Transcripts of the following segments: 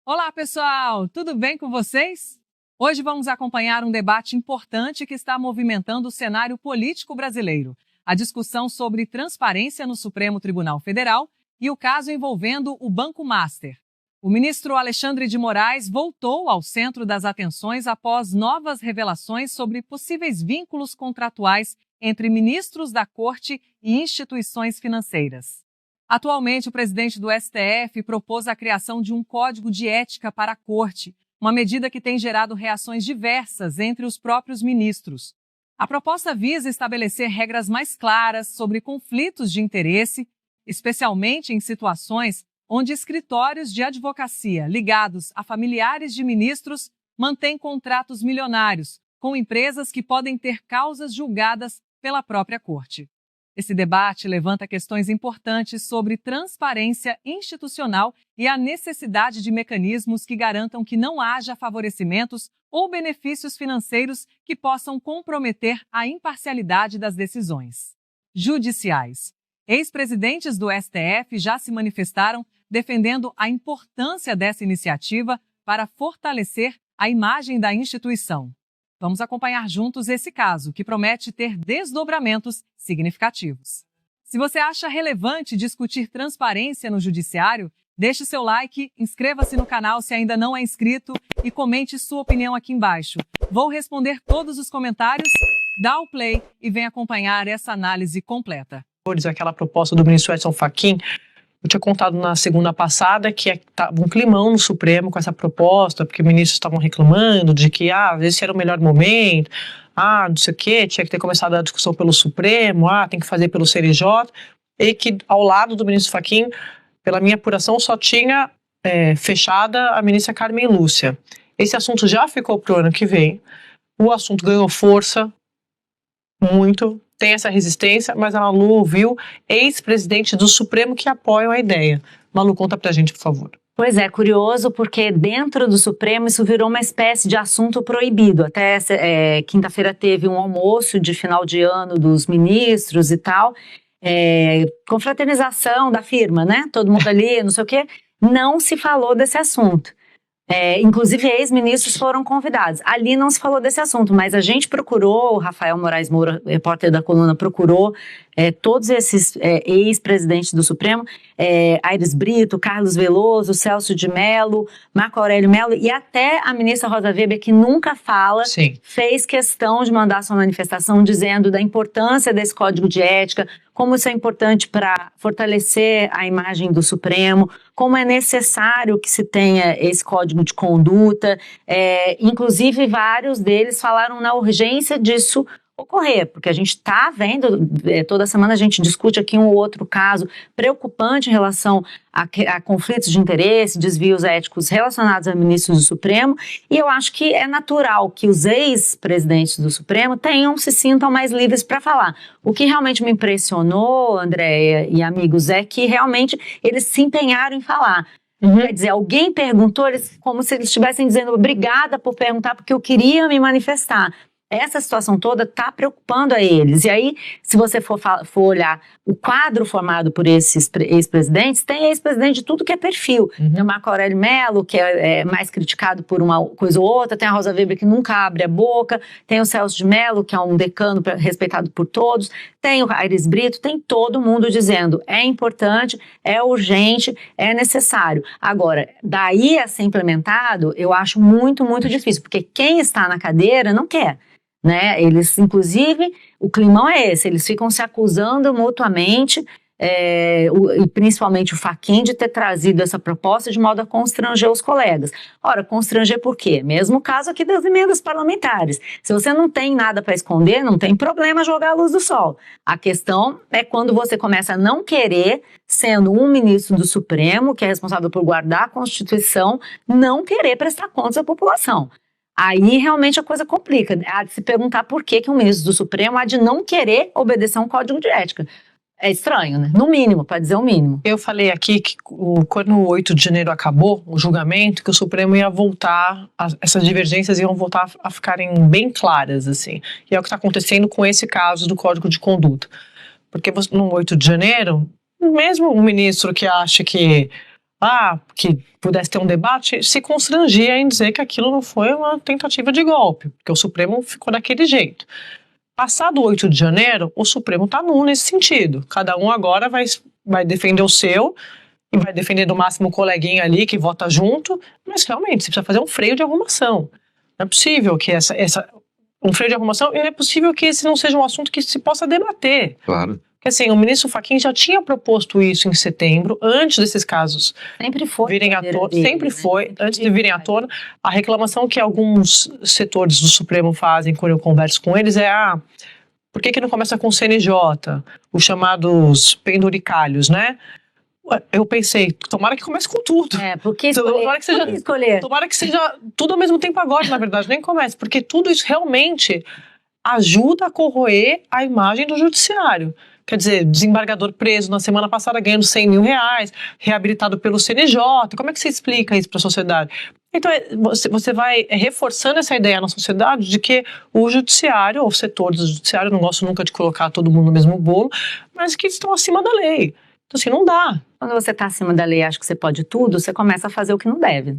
Olá, pessoal! Tudo bem com vocês? Hoje vamos acompanhar um debate importante que está movimentando o cenário político brasileiro. A discussão sobre transparência no Supremo Tribunal Federal e o caso envolvendo o Banco Master. O ministro Alexandre de Moraes voltou ao centro das atenções após novas revelações sobre possíveis vínculos contratuais entre ministros da Corte e instituições financeiras. Atualmente, o presidente do STF propôs a criação de um código de ética para a Corte, uma medida que tem gerado reações diversas entre os próprios ministros. A proposta visa estabelecer regras mais claras sobre conflitos de interesse, especialmente em situações onde escritórios de advocacia ligados a familiares de ministros mantêm contratos milionários com empresas que podem ter causas julgadas pela própria Corte. Esse debate levanta questões importantes sobre transparência institucional e a necessidade de mecanismos que garantam que não haja favorecimentos ou benefícios financeiros que possam comprometer a imparcialidade das decisões judiciais. Ex-presidentes do STF já se manifestaram defendendo a importância dessa iniciativa para fortalecer a imagem da instituição. Vamos acompanhar juntos esse caso, que promete ter desdobramentos significativos. Se você acha relevante discutir transparência no judiciário, deixe seu like, inscreva-se no canal se ainda não é inscrito e comente sua opinião aqui embaixo. Vou responder todos os comentários, dá o play e vem acompanhar essa análise completa. Aquela proposta do ministro Edson Fachin, eu tinha contado na segunda passada que estava um climão no Supremo com essa proposta, porque ministros estavam reclamando de que, esse era o melhor momento, não sei o quê, tinha que ter começado a discussão pelo Supremo, tem que fazer pelo CNJ, e que ao lado do ministro Fachin, pela minha apuração, só tinha fechada a ministra Carmen Lúcia. Esse assunto já ficou para o ano que vem, o assunto ganhou força, muito, tem essa resistência, mas a Malu ouviu ex-presidente do Supremo que apoiam a ideia. Malu, conta pra gente, por favor. Pois é, curioso porque dentro do Supremo isso virou uma espécie de assunto proibido. Até quinta-feira teve um almoço de final de ano dos ministros e tal, confraternização da firma, né? Todo mundo ali, não sei o quê. Não se falou desse assunto. Inclusive ex-ministros foram convidados. Ali não se falou desse assunto, mas a gente procurou, o Rafael Moraes Moura, repórter da coluna, procurou todos esses ex-presidentes do Supremo, Aires Brito, Carlos Veloso, Celso de Mello, Marco Aurélio Mello e até a ministra Rosa Weber, que nunca fala, Sim. Fez questão de mandar sua manifestação dizendo da importância desse código de ética, como isso é importante para fortalecer a imagem do Supremo, como é necessário que se tenha esse código de conduta, inclusive vários deles falaram na urgência disso ocorrer, porque a gente está vendo, toda semana a gente discute aqui um ou outro caso preocupante em relação a conflitos de interesse, desvios éticos relacionados a ministros do Supremo, e eu acho que é natural que os ex-presidentes do Supremo se sintam mais livres para falar. O que realmente me impressionou, Andréia e amigos, é que realmente eles se empenharam em falar. Quer dizer, alguém perguntou, como se eles estivessem dizendo obrigada por perguntar, porque eu queria me manifestar. Essa situação toda está preocupando a eles. E aí, se você for olhar o quadro formado por esses ex-presidentes, tem ex-presidente de tudo que é perfil. Tem o Marco Aurélio Mello, que é mais criticado por uma coisa ou outra, tem a Rosa Weber, que nunca abre a boca, tem o Celso de Mello, que é um decano respeitado por todos, tem o Aires Brito, tem todo mundo dizendo é importante, é urgente, é necessário. Agora, daí a ser implementado, eu acho muito, muito difícil, porque quem está na cadeira não quer. Né? Eles, inclusive, o climão é esse, eles ficam se acusando mutuamente, e principalmente o Fachin de ter trazido essa proposta de modo a constranger os colegas. Ora, constranger por quê? Mesmo caso aqui das emendas parlamentares. Se você não tem nada para esconder, não tem problema jogar a luz do sol. A questão é quando você começa a não querer, sendo um ministro do Supremo, que é responsável por guardar a Constituição, não querer prestar contas à população. Aí realmente a coisa complica. Há de se perguntar por que um ministro do Supremo há de não querer obedecer um código de ética. É estranho, né? No mínimo, para dizer o mínimo. Eu falei aqui que quando o 8 de janeiro acabou, o julgamento, que o Supremo ia voltar, essas divergências iam voltar a ficarem bem claras, assim. E é o que está acontecendo com esse caso do Código de Conduta. Porque no 8 de janeiro, mesmo um ministro que acha que que pudesse ter um debate, se constrangia em dizer que aquilo não foi uma tentativa de golpe, porque o Supremo ficou daquele jeito. Passado o 8 de janeiro, o Supremo está nulo nesse sentido. Cada um agora vai defender o seu e vai defender no máximo o coleguinha ali que vota junto, mas realmente você precisa fazer um freio de arrumação. Não é possível que um freio de arrumação, e não é possível que esse não seja um assunto que se possa debater. Claro. Porque assim, o ministro Fachin já tinha proposto isso em setembro, antes desses casos Sempre foi. virem à tona, sempre foi, antes de virem à tona. A reclamação que alguns setores do Supremo fazem quando eu converso com eles é, por que não começa com o CNJ, os chamados penduricalhos, né? Eu pensei, tomara que comece com tudo. Porque escolher. Tomara que seja tudo ao mesmo tempo agora, na verdade, nem comece, porque tudo isso realmente ajuda a corroer a imagem do judiciário. Quer dizer, desembargador preso na semana passada ganhando 100 mil reais, reabilitado pelo CNJ. Como é que você explica isso para a sociedade? Então, você vai reforçando essa ideia na sociedade de que o judiciário, ou setores do judiciário, não gosto nunca de colocar todo mundo no mesmo bolo, mas que estão acima da lei. Então, assim, não dá. Quando você está acima da lei e acha que você pode tudo, você começa a fazer o que não deve.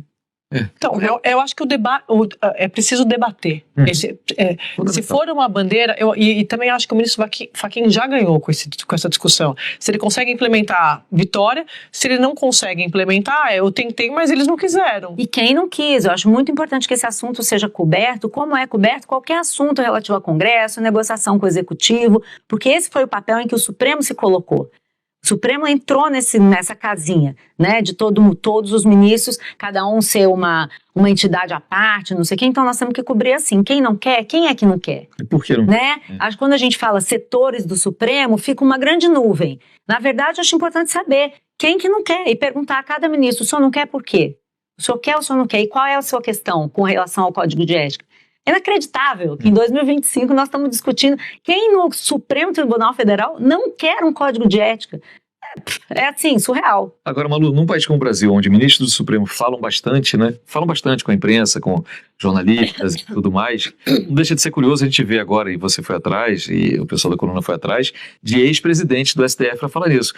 Então, eu acho que o debate é preciso debater. Se for uma bandeira, e também acho que o ministro Fachin já ganhou com essa discussão. Se ele consegue implementar, vitória. Se ele não consegue implementar, eu tentei, mas eles não quiseram. E quem não quis, eu acho muito importante que esse assunto seja coberto, como é coberto qualquer assunto relativo ao Congresso, negociação com o Executivo, porque esse foi o papel em que o Supremo se colocou. O Supremo entrou nessa casinha, né, de todos os ministros, cada um ser uma entidade à parte, não sei o quê, então nós temos que cobrir assim, quem não quer, quem é que não quer? Por que não? Né? Acho que quando a gente fala setores do Supremo, fica uma grande nuvem. Na verdade, acho importante saber quem que não quer e perguntar a cada ministro, o senhor não quer por quê? O senhor quer ou o senhor não quer? E qual é a sua questão com relação ao Código de Ética? É inacreditável que em 2025 nós estamos discutindo quem no Supremo Tribunal Federal não quer um Código de Ética. É assim, surreal. Agora, Malu, num país como o Brasil, onde ministros do Supremo falam bastante, né? Falam bastante com a imprensa, com jornalistas e tudo mais, não deixa de ser curioso a gente ver agora, e você foi atrás, e o pessoal da coluna foi atrás, de ex-presidentes do STF para falar isso.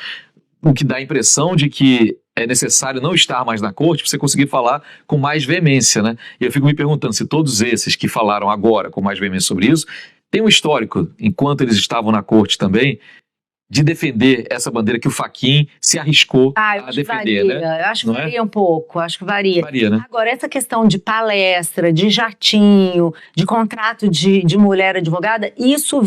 O que dá a impressão de que é necessário não estar mais na corte para você conseguir falar com mais veemência, né? E eu fico me perguntando se todos esses que falaram agora com mais veemência sobre isso, têm um histórico, enquanto eles estavam na corte também, de defender essa bandeira que o Fachin se arriscou a defender, varia, né? Eu acho que varia um pouco, acho que varia. Varia, né? Agora, essa questão de palestra, de jatinho, de contrato de mulher advogada, isso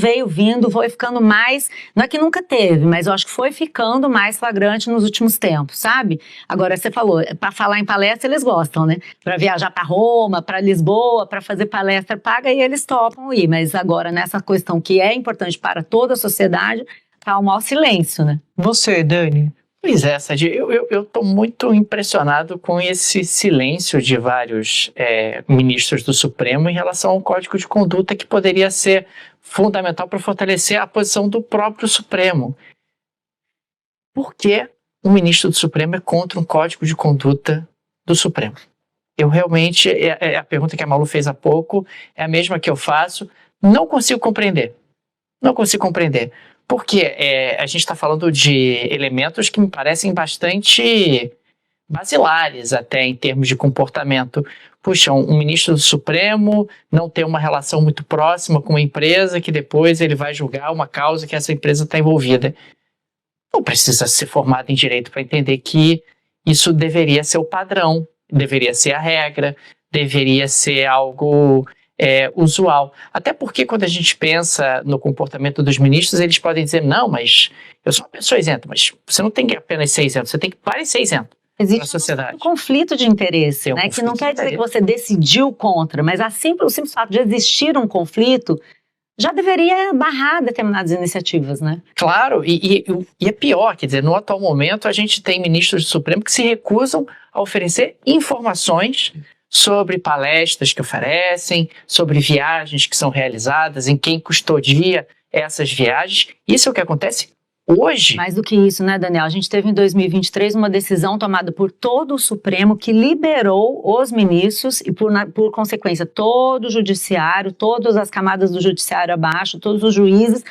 foi ficando mais, não é que nunca teve, mas eu acho que foi ficando mais flagrante nos últimos tempos, sabe? Agora, você falou, para falar em palestra eles gostam, né? Para viajar para Roma, para Lisboa, para fazer palestra paga, e eles topam ir, mas agora nessa questão que é importante para toda a sociedade, tá um mau silêncio, né? Você, Dani? Pois é, Sadi, eu tô muito impressionado com esse silêncio de vários ministros do Supremo em relação ao Código de Conduta, que poderia ser fundamental para fortalecer a posição do próprio Supremo. Por que um ministro do Supremo é contra um Código de Conduta do Supremo? Eu realmente, a pergunta que a Malu fez há pouco, é a mesma que eu faço, não consigo compreender. Não consigo compreender. Porque a gente está falando de elementos que me parecem bastante basilares até em termos de comportamento. Puxa, um ministro do Supremo não ter uma relação muito próxima com uma empresa que depois ele vai julgar uma causa que essa empresa está envolvida. Não precisa ser formado em direito para entender que isso deveria ser o padrão, deveria ser a regra, deveria ser algo usual. Até porque quando a gente pensa no comportamento dos ministros, eles podem dizer, não, mas eu sou uma pessoa isenta, mas você não tem que apenas ser isento, você tem que parecer isento. Existe na sociedade. Um conflito de interesse, né? Que não quer dizer que você decidiu contra, mas o simples fato de existir um conflito já deveria barrar determinadas iniciativas, né? Claro, e é pior, quer dizer, no atual momento a gente tem ministros do Supremo que se recusam a oferecer informações sobre palestras que oferecem, sobre viagens que são realizadas, em quem custodia essas viagens. Isso é o que acontece hoje. Mais do que isso, né, Daniel? A gente teve em 2023 uma decisão tomada por todo o Supremo que liberou os ministros e, por consequência, todo o judiciário, todas as camadas do judiciário abaixo, todos os juízes,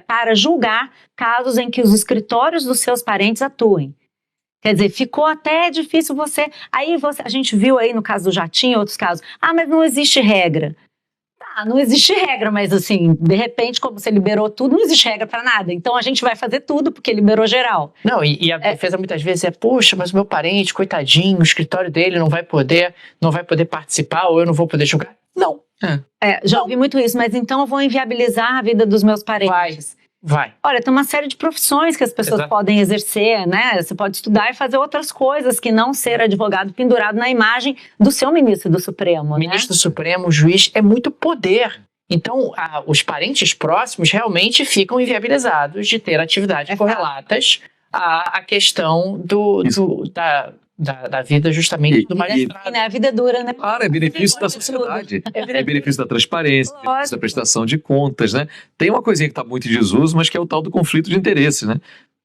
para julgar casos em que os escritórios dos seus parentes atuem. Quer dizer, ficou até difícil você... A gente viu aí no caso do Jatinho, outros casos, mas não existe regra. Não existe regra, mas assim, de repente, como você liberou tudo, não existe regra para nada. Então a gente vai fazer tudo porque liberou geral. Não, e a defesa muitas vezes poxa, mas o meu parente, coitadinho, o escritório dele não vai poder participar ou eu não vou poder julgar. Não. Já ouvi muito isso, mas então eu vou inviabilizar a vida dos meus parentes. Vai. Olha, tem uma série de profissões que as pessoas podem exercer, né? Você pode estudar e fazer outras coisas que não ser advogado pendurado na imagem do seu ministro do Supremo, Ministro do Supremo, juiz, é muito poder. Então, os parentes próximos realmente ficam inviabilizados de ter atividades correlatas à questão da vida justamente do magistrado. A vida é dura, né? Claro, é benefício da sociedade, é benefício da transparência, benefício da prestação de contas, né? Tem uma coisinha que está muito em desuso, mas que é o tal do conflito de interesse, né?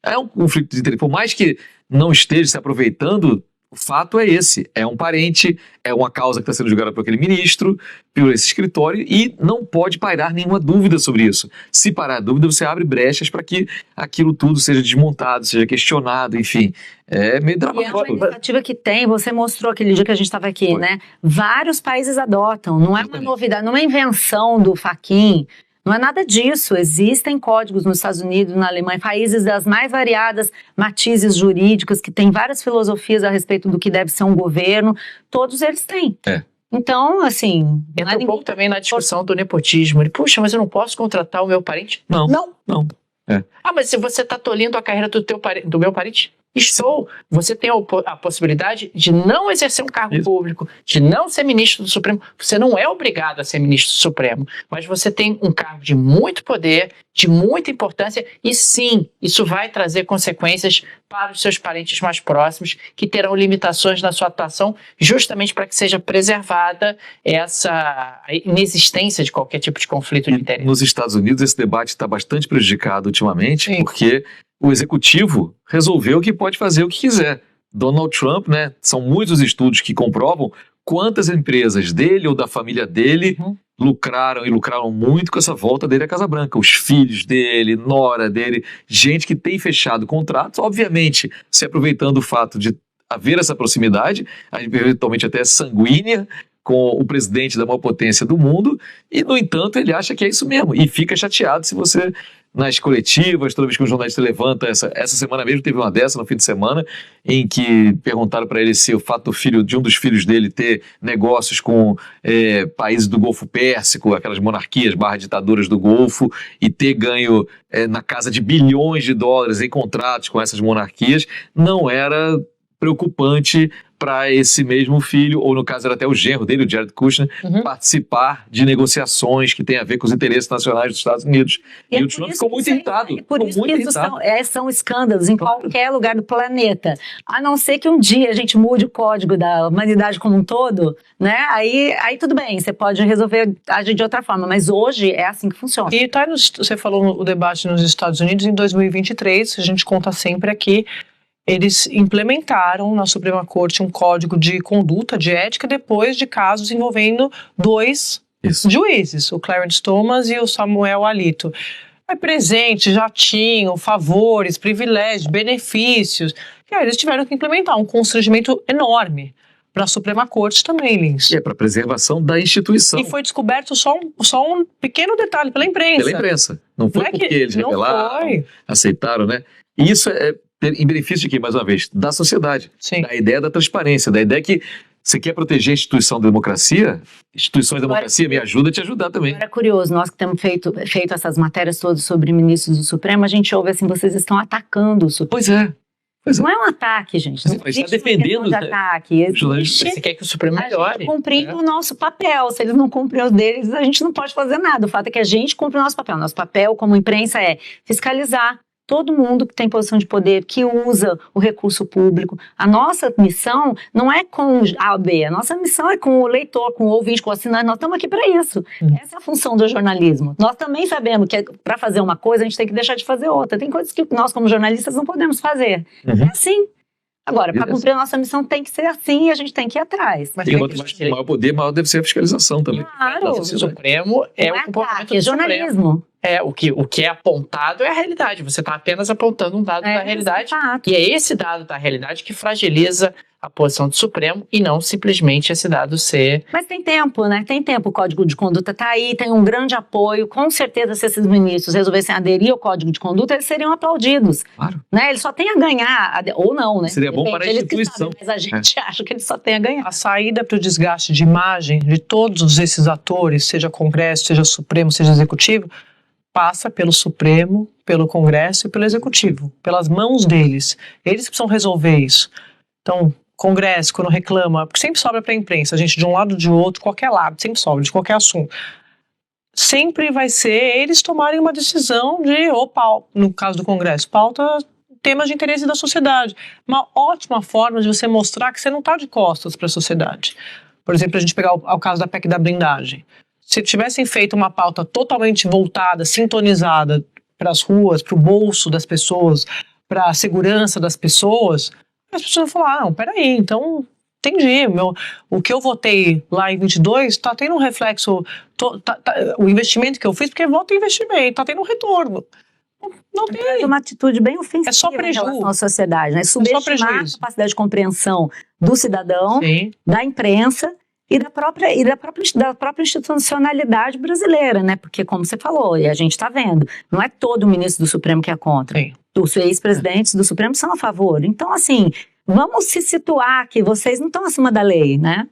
É um conflito de interesse, por mais que não esteja se aproveitando, o fato é esse, é um parente, é uma causa que está sendo julgada por aquele ministro, por esse escritório, e não pode pairar nenhuma dúvida sobre isso. Se parar a dúvida, você abre brechas para que aquilo tudo seja desmontado, seja questionado, enfim. É meio dramático. E a iniciativa que tem, você mostrou aquele dia que a gente estava aqui, né? Vários países adotam, não é uma novidade, não é invenção do Fachin. Não é nada disso, existem códigos nos Estados Unidos, na Alemanha, países das mais variadas matizes jurídicas, que têm várias filosofias a respeito do que deve ser um governo, todos eles têm. Então, assim... Entra um pouco também na discussão do nepotismo. Puxa, mas eu não posso contratar o meu parente? Não. Mas se você está tolhindo a carreira do meu parente? Você tem a possibilidade de não exercer um cargo público, de não ser ministro do Supremo. Você não é obrigado a ser ministro do Supremo, mas você tem um cargo de muito poder, de muita importância, e sim, isso vai trazer consequências para os seus parentes mais próximos, que terão limitações na sua atuação, justamente para que seja preservada essa inexistência de qualquer tipo de conflito de interesse. Nos Estados Unidos, esse debate está bastante prejudicado ultimamente, porque o executivo resolveu que pode fazer o que quiser. Donald Trump, né? São muitos estudos que comprovam quantas empresas dele ou da família dele lucraram muito com essa volta dele à Casa Branca. Os filhos dele, nora dele, gente que tem fechado contratos, obviamente se aproveitando do fato de haver essa proximidade, eventualmente até sanguínea, com o presidente da maior potência do mundo, e no entanto ele acha que é isso mesmo, e fica chateado se você, nas coletivas, toda vez que um jornalista levanta, essa semana mesmo teve uma dessa no fim de semana, em que perguntaram para ele se o fato de um dos filhos dele ter negócios com países do Golfo Pérsico, aquelas monarquias /ditaduras do Golfo, e ter ganho na casa de bilhões de dólares em contratos com essas monarquias, não era preocupante para esse mesmo filho, ou no caso era até o genro dele, o Jared Kushner, participar de negociações que têm a ver com os interesses nacionais dos Estados Unidos. E o Trump ficou muito irritado. Por isso que isso são escândalos em qualquer lugar do planeta. A não ser que um dia a gente mude o código da humanidade como um todo, né? Aí tudo bem, você pode resolver agir de outra forma, mas hoje é assim que funciona. E você falou o debate nos Estados Unidos em 2023, a gente conta sempre aqui, eles implementaram na Suprema Corte um código de conduta, de ética, depois de casos envolvendo dois juízes, o Clarence Thomas e o Samuel Alito. Presente, jatinho, favores, privilégios, benefícios. E aí eles tiveram que implementar um constrangimento enorme para a Suprema Corte também, Lins. Para a preservação da instituição. E foi descoberto só um pequeno detalhe pela imprensa. Pela imprensa. Não foi porque eles revelaram, aceitaram, né? E isso é em benefício de quem, mais uma vez? Da sociedade. Sim. Da ideia da transparência, da ideia que você quer proteger a instituição da democracia, instituições da democracia me ajuda a te ajudar também. Agora é curioso, nós que temos feito essas matérias todas sobre ministros do Supremo, a gente ouve assim, vocês estão atacando o Supremo. Pois é. Não é um ataque, gente. Não está defendendo, de ataque. Você quer que o Supremo melhore. Cumprindo o nosso papel. Se eles não cumprem os deles, a gente não pode fazer nada. O fato é que a gente cumpre o nosso papel. Nosso papel como imprensa é fiscalizar todo mundo que tem posição de poder, que usa o recurso público. A nossa missão não é com A ou B, a nossa missão é com o leitor, com o ouvinte, com o assinante. Nós estamos aqui para isso. Essa é a função do jornalismo. Nós também sabemos que para fazer uma coisa, a gente tem que deixar de fazer outra. Tem coisas que nós, como jornalistas, não podemos fazer. É assim. Agora, para cumprir a nossa missão tem que ser assim e a gente tem que ir atrás. Mas maior poder, maior deve ser a fiscalização também. Claro. O Supremo é o comportamento do jornalismo. o que é apontado é a realidade. Você está apenas apontando um dado da realidade. Exato. E é esse dado da realidade que fragiliza a posição do Supremo e não simplesmente esse dado ser... Mas tem tempo, né? Tem tempo, o Código de Conduta está aí, tem um grande apoio. Com certeza, se esses ministros resolvessem aderir ao Código de Conduta, eles seriam aplaudidos. Claro. Né? Eles só têm a ganhar, ou não, né? Seria bom para a eles que instituição. sabem, mas a gente acha que eles só têm a ganhar. A saída para o desgaste de imagem de todos esses atores, seja Congresso, seja Supremo, seja Executivo, passa pelo Supremo, pelo Congresso e pelo Executivo, pelas mãos deles. Eles precisam resolver isso. Então, Congresso, quando reclama, porque sempre sobra para a imprensa, a gente de um lado ou de outro, qualquer lado, sempre sobra, de qualquer assunto. Sempre vai ser eles tomarem uma decisão de, no caso do Congresso, pauta temas de interesse da sociedade. Uma ótima forma de você mostrar que você não está de costas para a sociedade. Por exemplo, a gente pegar o caso da PEC da blindagem. Se tivessem feito uma pauta totalmente voltada, sintonizada para as ruas, para o bolso das pessoas, para a segurança das pessoas, as pessoas vão falar, não, peraí, então, entendi, o que eu votei lá em 22 está tendo um reflexo, o investimento que eu fiz, porque voto em investimento, está tendo um retorno. Não tem. É uma atitude bem ofensiva em relação à sociedade, né? Subestimar a capacidade de compreensão do cidadão, Sim. da imprensa e da própria institucionalidade brasileira, né? Porque, como você falou, e a gente está vendo, não é todo ministro do Supremo que é contra. Sim. Os ex-presidentes do Supremo são a favor. Então, assim, vamos se situar que vocês não estão acima da lei, né?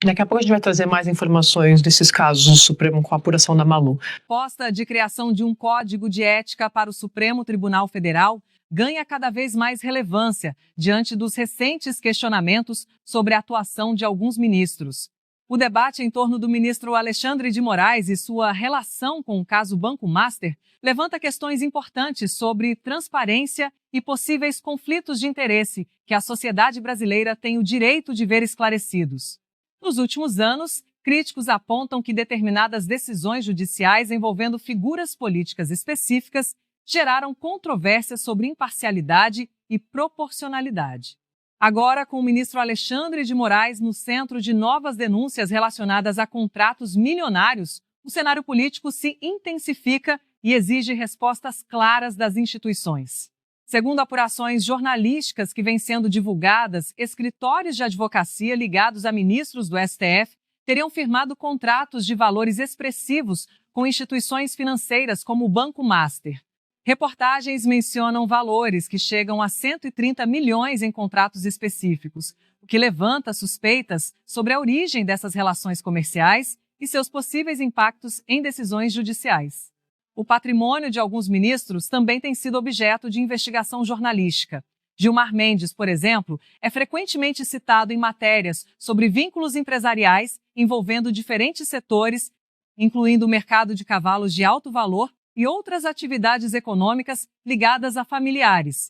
Daqui a pouco a gente vai trazer mais informações desses casos do Supremo com a apuração da Malu. A proposta de criação de um código de ética para o Supremo Tribunal Federal ganha cada vez mais relevância diante dos recentes questionamentos sobre a atuação de alguns ministros. O debate em torno do ministro Alexandre de Moraes e sua relação com o caso Banco Master levanta questões importantes sobre transparência e possíveis conflitos de interesse que a sociedade brasileira tem o direito de ver esclarecidos. Nos últimos anos, críticos apontam que determinadas decisões judiciais envolvendo figuras políticas específicas geraram controvérsias sobre imparcialidade e proporcionalidade. Agora, com o ministro Alexandre de Moraes no centro de novas denúncias relacionadas a contratos milionários, o cenário político se intensifica e exige respostas claras das instituições. Segundo apurações jornalísticas que vêm sendo divulgadas, escritórios de advocacia ligados a ministros do STF teriam firmado contratos de valores expressivos com instituições financeiras como o Banco Master. Reportagens mencionam valores que chegam a 130 milhões em contratos específicos, o que levanta suspeitas sobre a origem dessas relações comerciais e seus possíveis impactos em decisões judiciais. O patrimônio de alguns ministros também tem sido objeto de investigação jornalística. Gilmar Mendes, por exemplo, é frequentemente citado em matérias sobre vínculos empresariais envolvendo diferentes setores, incluindo o mercado de cavalos de alto valor e outras atividades econômicas ligadas a familiares.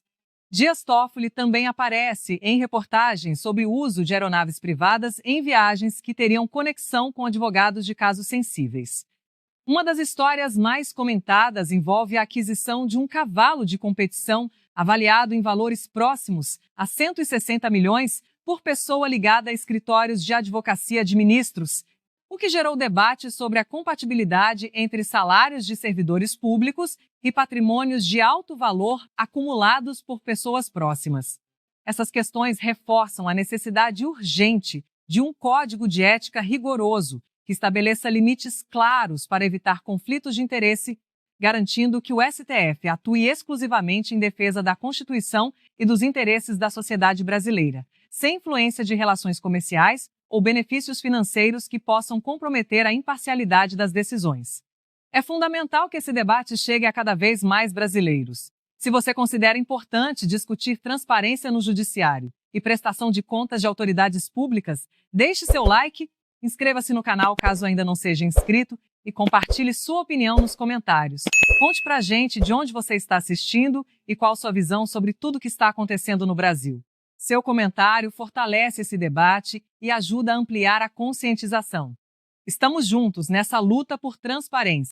Dias Toffoli também aparece em reportagens sobre o uso de aeronaves privadas em viagens que teriam conexão com advogados de casos sensíveis. Uma das histórias mais comentadas envolve a aquisição de um cavalo de competição avaliado em valores próximos a 160 milhões por pessoa ligada a escritórios de advocacia de ministros, o que gerou debate sobre a compatibilidade entre salários de servidores públicos e patrimônios de alto valor acumulados por pessoas próximas. Essas questões reforçam a necessidade urgente de um código de ética rigoroso que estabeleça limites claros para evitar conflitos de interesse, garantindo que o STF atue exclusivamente em defesa da Constituição e dos interesses da sociedade brasileira, sem influência de relações comerciais ou benefícios financeiros que possam comprometer a imparcialidade das decisões. É fundamental que esse debate chegue a cada vez mais brasileiros. Se você considera importante discutir transparência no judiciário e prestação de contas de autoridades públicas, deixe seu like, inscreva-se no canal caso ainda não seja inscrito e compartilhe sua opinião nos comentários. Conte pra gente de onde você está assistindo e qual sua visão sobre tudo o que está acontecendo no Brasil. Seu comentário fortalece esse debate e ajuda a ampliar a conscientização. Estamos juntos nessa luta por transparência.